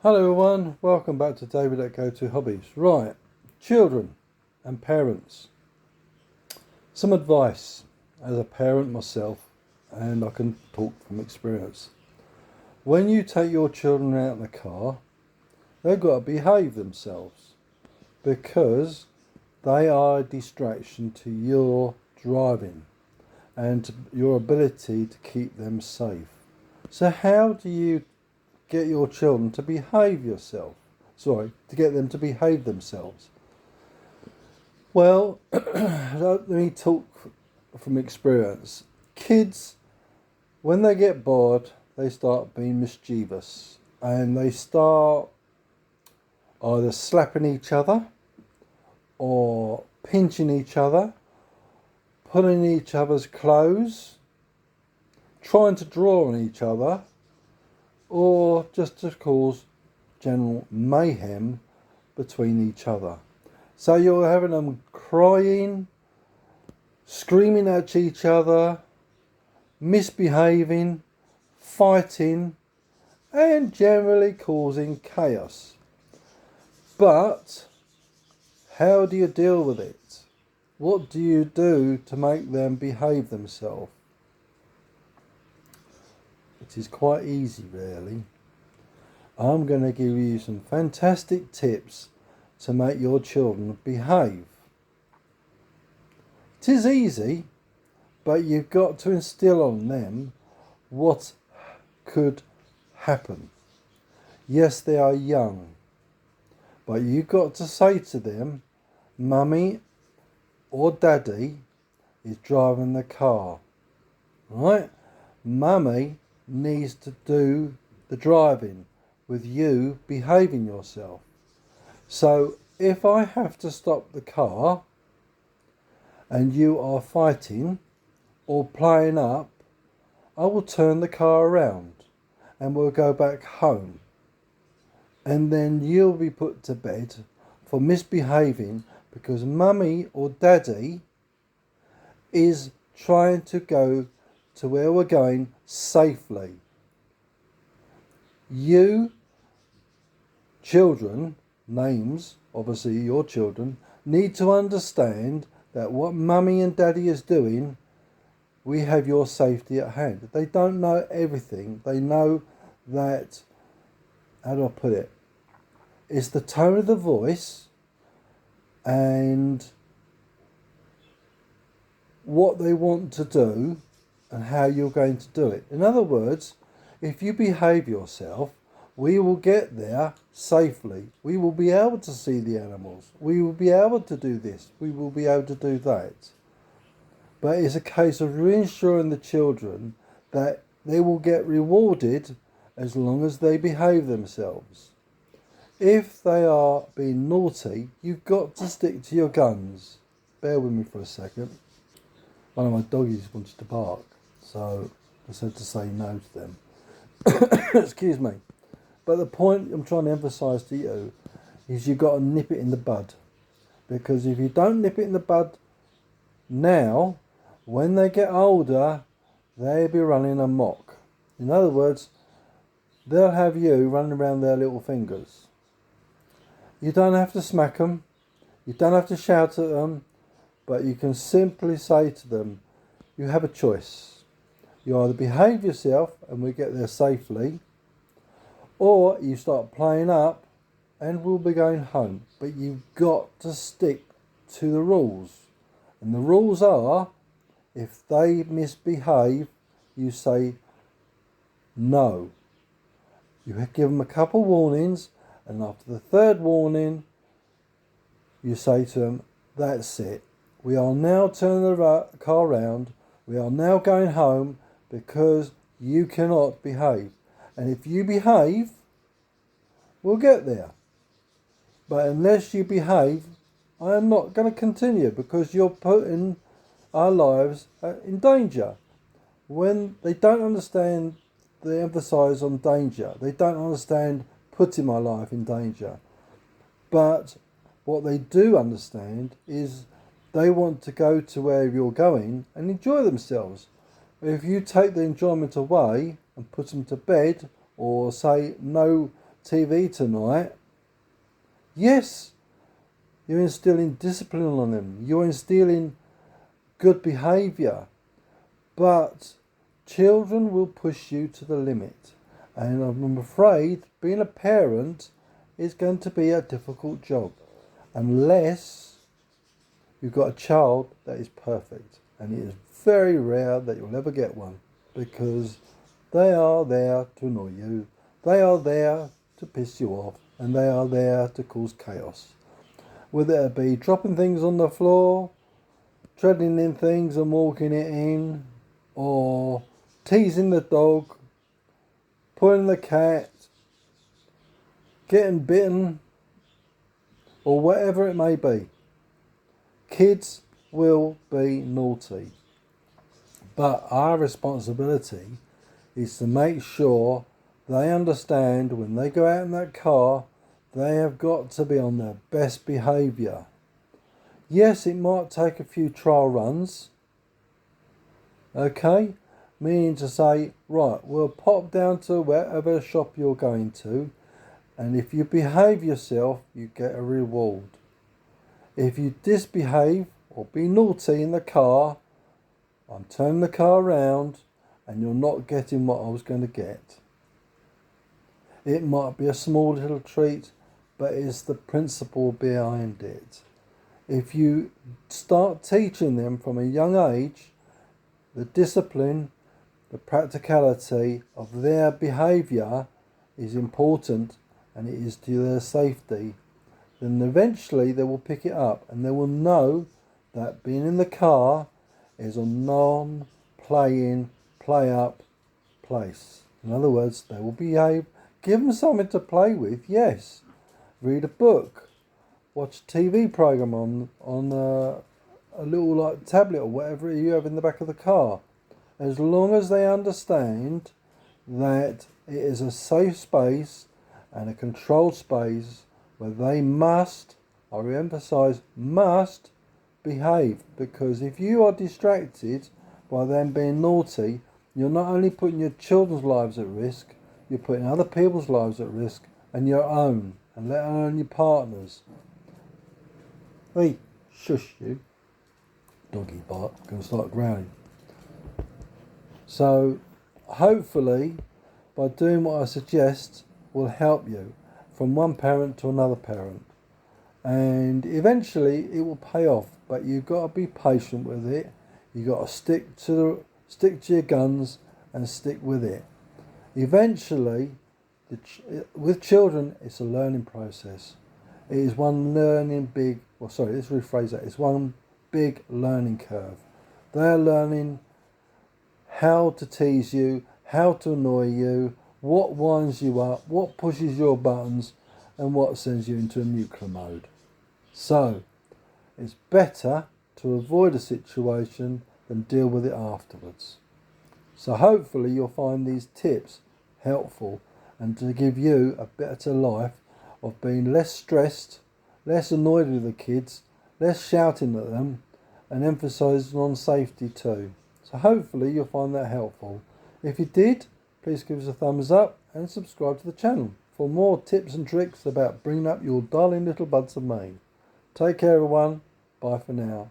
Hello everyone, welcome back to David at Go To Hobbies. Right, children and parents. Some advice as a parent myself, and I can talk from experience. When you take your children out in the car, they've got to behave themselves because they are a distraction to your driving and your ability to keep them safe. So how do you get your children to behave to get them to behave themselves? Well, let me talk from experience. Kids, when they get bored, they start being mischievous and they start either slapping each other or pinching each other, pulling each other's clothes, trying to draw on each other, or just to cause general mayhem between each other. So you're having them crying, screaming at each other, misbehaving, fighting, and generally causing chaos. But how do you deal with it? What do you do to make them behave themselves? It is quite easy, really. I'm going to give you some fantastic tips to make your children behave. It is easy, but you've got to instill on them what could happen. Yes, they are young, but you've got to say to them, Mummy or Daddy is driving the car, right? Mummy needs to do the driving with you behaving yourself. So if I have to stop the car and you are fighting or playing up, I will turn the car around and we'll go back home. And then you'll be put to bed for misbehaving because Mummy or Daddy is trying to go to where we're going safely. You children, names, obviously your children, need to understand that what Mummy and Daddy is doing, we have your safety at hand. They don't know everything. They know that, how do I put it? It's the tone of the voice and what they want to do and how you're going to do it. In other words, if you behave yourself, we will get there safely. We will be able to see the animals. We will be able to do this. We will be able to do that. But it's a case of reassuring the children that they will get rewarded as long as they behave themselves. If they are being naughty, you've got to stick to your guns. Bear with me for a second. One of my doggies wanted to bark, so I had to say no to them. Excuse me. But the point I'm trying to emphasise to you is you've got to nip it in the bud. Because if you don't nip it in the bud now, when they get older, they'll be running amok. In other words, they'll have you running around their little fingers. You don't have to smack them. You don't have to shout at them. But you can simply say to them, you have a choice. You either behave yourself and we get there safely, or you start playing up and we'll be going home. But you've got to stick to the rules. And the rules are, if they misbehave, you say no. You give them a couple warnings, and after the third warning, you say to them, that's it. We are now turning the car around. We are now going home because you cannot behave. And if you behave, we'll get there. But unless you behave, I am not going to continue because you're putting our lives in danger. When they don't understand the emphasis on danger, they don't understand putting my life in danger. But what they do understand is they want to go to where you're going and enjoy themselves. If you take the enjoyment away and put them to bed or say no TV tonight, yes, you're instilling discipline on them. You're instilling good behaviour. But children will push you to the limit. And I'm afraid being a parent is going to be a difficult job. Unless you've got a child that is perfect. And it is very rare that you'll ever get one. Because they are there to annoy you. They are there to piss you off. And they are there to cause chaos. Whether it be dropping things on the floor, treading in things and walking it in, or teasing the dog, pulling the cat, getting bitten, or whatever it may be. Kids will be naughty. But our responsibility is to make sure they understand when they go out in that car, they have got to be on their best behaviour. Yes, it might take a few trial runs. Okay? Meaning to say, right, we'll pop down to wherever shop you're going to, and if you behave yourself, you get a reward. If you disbehave or be naughty in the car, I'm turning the car around and you're not getting what I was going to get. It might be a small little treat, but it's the principle behind it. If you start teaching them from a young age the discipline, the practicality of their behaviour is important and it is to their safety, then eventually they will pick it up and they will know that being in the car is a non-playing, play-up place. In other words, they will behave. Give them something to play with, yes. Read a book. Watch a TV program on a little like tablet or whatever you have in the back of the car. As long as they understand that it is a safe space and a controlled space where they must, I re-emphasise, must behave. Because if you are distracted by them being naughty, you're not only putting your children's lives at risk, you're putting other people's lives at risk and your own, and let alone your partners. Hey, shush you. Doggy bark, I'm going to start growling. So, hopefully, by doing what I suggest, will help you from one parent to another parent. And eventually, it will pay off. But you've got to be patient with it. You've got to stick to your guns and stick with it. Eventually, with children, it's a learning process. It is one let's rephrase that. It's one big learning curve. They're learning how to tease you, how to annoy you, what winds you up, what pushes your buttons, and what sends you into a nuclear mode. So, it's better to avoid a situation than deal with it afterwards. So hopefully you'll find these tips helpful and to give you a better life of being less stressed, less annoyed with the kids, less shouting at them, and emphasising on safety too. So hopefully you'll find that helpful. If you did, please give us a thumbs up and subscribe to the channel for more tips and tricks about bringing up your darling little buds of mane. Take care everyone. Bye for now.